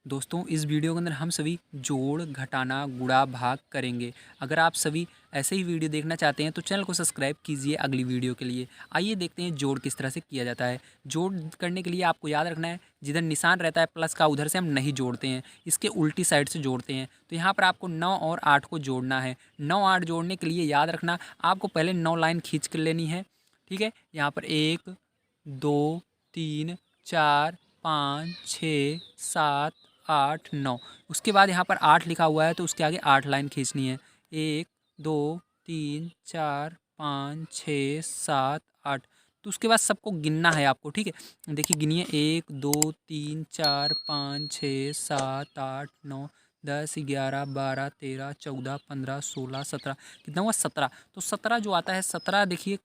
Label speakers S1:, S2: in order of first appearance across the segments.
S1: दोस्तों इस वीडियो के अंदर हम सभी जोड़, घटाना, गुणा, भाग करेंगे। अगर आप सभी ऐसे ही वीडियो देखना चाहते हैं तो चैनल को सब्सक्राइब कीजिए अगली वीडियो के लिए। आइए देखते हैं जोड़ किस तरह से किया जाता है। जोड़ करने के लिए आपको याद रखना है जिधर निशान रहता है प्लस का उधर से हम नहीं जोड़ते हैं, इसके उल्टी साइड से जोड़ते हैं। तो यहाँ पर आपको 9 और 8 को जोड़ना है। 9 8 जोड़ने के लिए याद रखना आपको पहले 9 लाइन खींच कर लेनी है। ठीक है, यहाँ पर 1 2 3 4 5 6 7 8 9। उसके बाद यहाँ पर 8 लिखा हुआ है तो उसके आगे 8 लाइन खींचनी है। 1 2 3 4 5 6 7 8। तो उसके बाद सबको गिनना है आपको। ठीक है, देखिए गिनिए 1 2 3 4 5 6 7 8 9 10 11 12 13 14 15 16 17। कितना हुआ? 17। तो 17 जो आता है 17, देखिए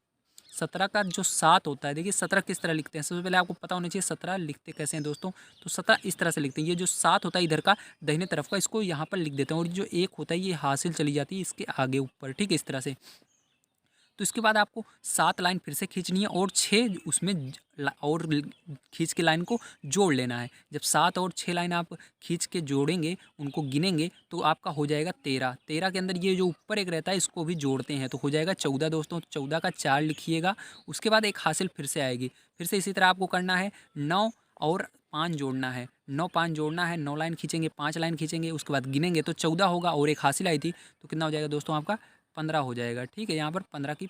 S1: 17 का जो 7 होता है, देखिए 17 किस तरह लिखते हैं। सबसे पहले आपको पता होना चाहिए 17 लिखते कैसे हैं दोस्तों। तो 17 इस तरह से लिखते हैं। ये जो 7 होता है इधर का दाहिने तरफ का, इसको यहाँ पर लिख देते हैं, और जो 1 होता है ये हासिल चली जाती है इसके आगे ऊपर। ठीक है, इस तरह से। तो इसके बाद आपको 7 लाइन फिर से खींचनी है और 6 उसमें और खींच के लाइन को जोड़ लेना है। जब 7 और 6 लाइन आप खींच के जोड़ेंगे, उनको गिनेंगे, तो आपका हो जाएगा 13। 13 के अंदर ये जो ऊपर एक रहता है इसको भी जोड़ते हैं तो हो जाएगा 14 दोस्तों। 14 का 4 लिखिएगा। उसके बाद एक हासिल फिर से आएगी। फिर से इसी तरह आपको करना है। 9 और 5 जोड़ना है। 9 5 जोड़ना है। 9 लाइन खींचेंगे, 5 लाइन खींचेंगे, उसके बाद गिनेंगे तो 14 होगा और एक हासिल आई थी तो कितना हो जाएगा दोस्तों? आपका 15 हो जाएगा। ठीक है, यहाँ पर 15 की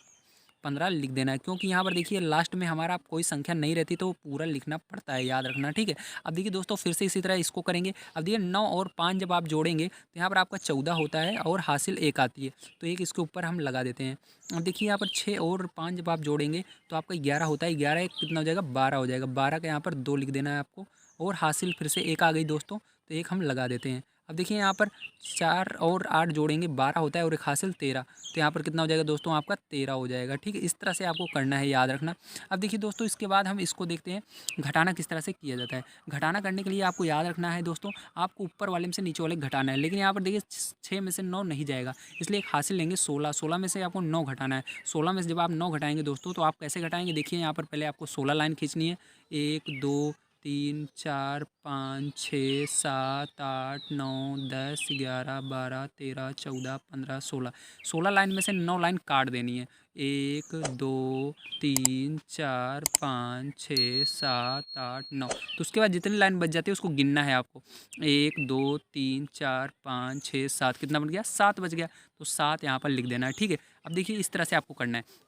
S1: 15 लिख देना है, क्योंकि यहाँ पर देखिए लास्ट में हमारा कोई संख्या नहीं रहती तो पूरा लिखना पड़ता है, याद रखना। ठीक है, अब देखिए दोस्तों फिर से इसी तरह इसको करेंगे। अब देखिए 9 और 5 जब आप जोड़ेंगे तो यहाँ पर आपका 14 होता है और हासिल 1 आती है, तो एक इसके ऊपर हम लगा देते हैं। अब देखिए यहाँ पर 6 और 5 जब आप जोड़ेंगे तो आपका 11 होता है। 11 एक कितना हो जाएगा? 12 हो जाएगा। 12 का यहाँ पर 2 लिख देना है आपको, और हासिल फिर से 1 आ गई दोस्तों, तो एक हम लगा देते हैं। अब देखिए यहाँ पर 4 और 8 जोड़ेंगे, 12 होता है, और एक हासिल 13, तो यहाँ पर कितना हो जाएगा दोस्तों? आपका 13 हो जाएगा। ठीक है, इस तरह से आपको करना है, याद रखना। अब देखिए दोस्तों इसके बाद हम इसको देखते हैं घटाना किस तरह से किया जाता है। घटाना करने के लिए आपको याद रखना है दोस्तों, आपको ऊपर वाले में से नीचे वाले को घटाना है। लेकिन यहाँ पर देखिए 6 में से 9 नहीं जाएगा, इसलिए एक हासिल लेंगे 16। 16 में से आपको 9 घटाना है। 16 में से जब आप 9 घटाएंगे दोस्तों तो आप कैसे घटाएंगे? देखिए यहाँ पर पहले आपको 16 लाइन खींचनी है। 1 2 3 4 5 6 7 8 9 10 11 12 13 14 15 16। 16 लाइन में से 9 लाइन काट देनी है। 1 2 3 4 5 6 7 8 9। तो उसके बाद जितनी लाइन बच जाती है उसको गिनना है आपको। 1 2 3 4 5 6 7, कितना बन गया? 7 बच गया। तो 7 यहाँ पर लिख देना है। ठीक है, अब देखिए इस तरह से आपको करना है।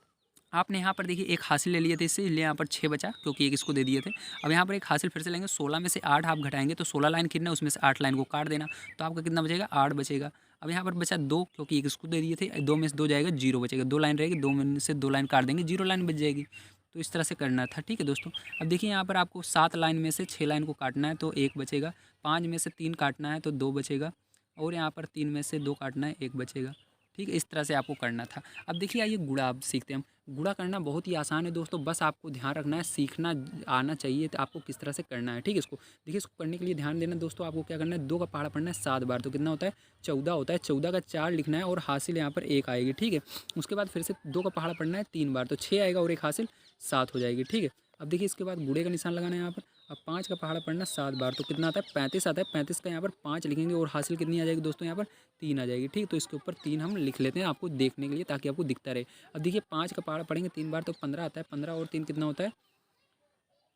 S1: आपने यहाँ पर देखिए एक हासिल ले लिए थे इससे, इसलिए यहाँ पर 6 बचा, क्योंकि एक इसको दे दिए थे। अब यहाँ पर एक हासिल फिर से लेंगे। 16 में से 8 आप घटाएंगे तो 16 लाइन खींचना, उसमें से 8 लाइन को काट देना, तो आपका कितना बचेगा? 8 बचेगा। अब यहाँ पर बचा 2, क्योंकि एक इसको दे दिए थे। 2 में से 2 जाएगा, 0 बचेगा। 2 लाइन रहेगी, 2 में से 2 लाइन काट देंगे, 0 लाइन बच जाएगी। तो इस तरह से करना था। ठीक है दोस्तों, अब देखिए यहाँ पर आपको 7 लाइन में से 6 लाइन को काटना है तो 1 बचेगा। 5 में से 3 काटना है तो 2 बचेगा, और यहाँ पर 3 में से 2 काटना है, 1 बचेगा। ठीक है, इस तरह से आपको करना था। अब देखिए आइए गुणा अब सीखते हैं हम। गुणा करना बहुत ही आसान है दोस्तों, बस आपको ध्यान रखना है, सीखना आना चाहिए तो आपको किस तरह से करना है। ठीक है, इसको देखिए, इसको करने के लिए ध्यान देना दोस्तों। आपको क्या करना है? 2 का पहाड़ा पढ़ना है 7 बार, तो कितना होता है? 14 होता है। 14 का 4 लिखना है और हासिल यहाँ पर 1 आएगी। ठीक है, उसके बाद फिर से 2 का पहाड़ा पढ़ना है 3 बार, तो 6 आएगा और एक हासिल 7 हो जाएगी। ठीक है, अब देखिए इसके बाद गुणे का निशान लगाना है यहाँ पर। अब 5 का पहाड़ा पढ़ना 7 बार, तो कितना आता है? 35 आता है। 35 का यहाँ पर 5 लिखेंगे और हासिल कितनी आ जाएगी दोस्तों? यहाँ पर 3 आ जाएगी। ठीक, तो इसके ऊपर 3 हम लिख लेते हैं आपको देखने के लिए, ताकि आपको दिखता रहे। अब देखिए 5 का पहाड़ा पढ़ेंगे 3 बार तो 15 आता है। 15 और 3 कितना होता है?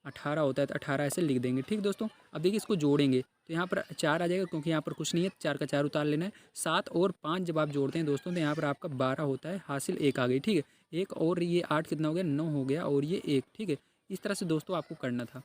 S1: 18 होता है, तो 18 ऐसे लिख देंगे। ठीक दोस्तों, अब देखिए इसको जोड़ेंगे तो यहाँ पर 4 आ जाएगा, क्योंकि यहाँ पर कुछ नहीं है। 4 का 4 उतार लेना है। 7 और 5 जब आप जोड़ते हैं दोस्तों तो यहाँ पर आपका 12 होता है, हासिल 1 आ गई। ठीक है, एक और ये 8 कितना हो गया? 9 हो गया, और ये 1। ठीक है, इस तरह से दोस्तों आपको करना था।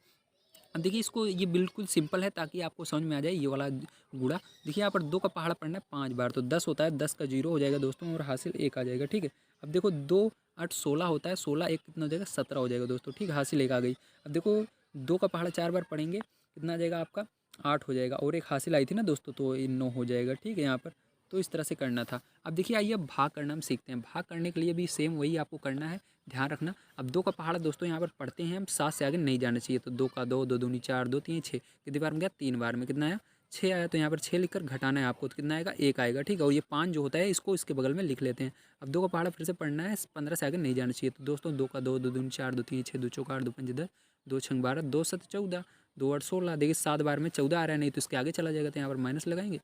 S1: अब देखिए इसको, ये बिल्कुल सिंपल है ताकि आपको समझ में आ जाए ये वाला गुणा। देखिए यहाँ पर 2 का पहाड़ा पढ़ना है 5 बार, तो 10 होता है। 10 का 0 हो जाएगा दोस्तों, और हासिल 1 आ जाएगा। ठीक है, अब देखो 2 8 16 होता है। 16 एक कितना हो जाएगा? 17 हो जाएगा दोस्तों। ठीक, हासिल 1 आ गई। अब देखो 2 का पहाड़ा 4 बार पढ़ेंगे, कितना आ जाएगा आपका? 8 हो जाएगा, और एक हासिल आई थी ना दोस्तों, तो ये 9 हो जाएगा। ठीक है, यहाँ पर तो इस तरह से करना था। अब देखिए आइए अब भाग करना हम सीखते हैं। भाग करने के लिए भी सेम वही आपको करना है, ध्यान रखना। अब 2 का पहाड़ा दोस्तों यहाँ पर पढ़ते हैं हम, 7 से आगे नहीं जाना चाहिए। तो 2 का 2, 2 दूनी 4, 2 3 6, कितनी बार में गया? 3 बार में। कितना आया? 6 आया, तो यहाँ पर 6 लिखकर घटाना है आपको, तो कितना आएगा? 1 आएगा। ठीक है, और ये 5 जो होता है इसको इसके बगल में लिख लेते हैं। अब 2 का पहाड़ा फिर से पढ़ना है, 15 से आगे नहीं जाना चाहिए। तो दोस्तों 2 का 2, 2 दूनी 4, 2 3 6, 2 चौका 8, 2 पंजे 10, 2 छंग 12, 2 7 14, 2 8 16, देखिए 7 बार में 14 आ रहा है, नहीं तो इसके आगे चला जाएगा, तो यहाँ पर माइनस लगाएंगे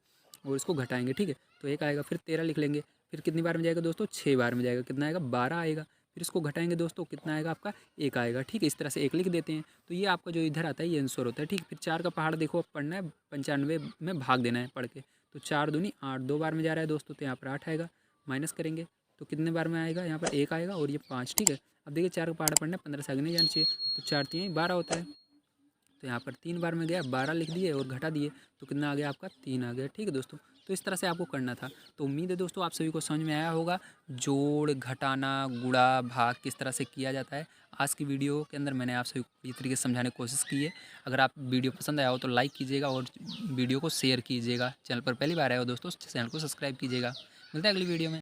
S1: और इसको घटाएंगे, ठीक है। तो 1 आएगा, फिर 13 लिख लेंगे, फिर कितनी बार में जाएगा दोस्तों, 6 बार में जाएगा, कितना आएगा 12 आएगा, फिर इसको घटाएंगे दोस्तों, कितना आएगा आपका 1 आएगा, ठीक है। इस तरह से 1 लिख देते हैं, तो ये आपका जो इधर आता है ये आंसर होता है, ठीक। फिर 4 का पहाड़ देखो, अब पढ़ना है 95 में भाग देना है पढ़ के, तो 4 दूनी 8, 2 बार में जा रहा है दोस्तों, तो यहाँ पर 8 आएगा, माइनस करेंगे तो कितने बार में आएगा, यहाँ पर 1 आएगा और ये 5, ठीक है। अब देखिए 4 का पहाड़ पढ़ना है, 15 से आगे नहीं जाना चाहिए, तो 4 3 12 होता है, तो यहाँ पर 3 बार में गया, 12 लिख दिए और घटा दिए, तो कितना आ गया आपका 3 आ गया, ठीक है दोस्तों। तो इस तरह से आपको करना था। तो उम्मीद है दोस्तों आप सभी को समझ में आया होगा, जोड़, घटाना, गुणा, भाग किस तरह से किया जाता है। आज की वीडियो के अंदर मैंने आप सभी को इस तरीके से समझाने की कोशिश की है। अगर आप वीडियो पसंद आया हो तो लाइक कीजिएगा और वीडियो को शेयर कीजिएगा। चैनल पर पहली बार आए हो दोस्तों, चैनल को सब्सक्राइब कीजिएगा। मिलते हैं अगली वीडियो में।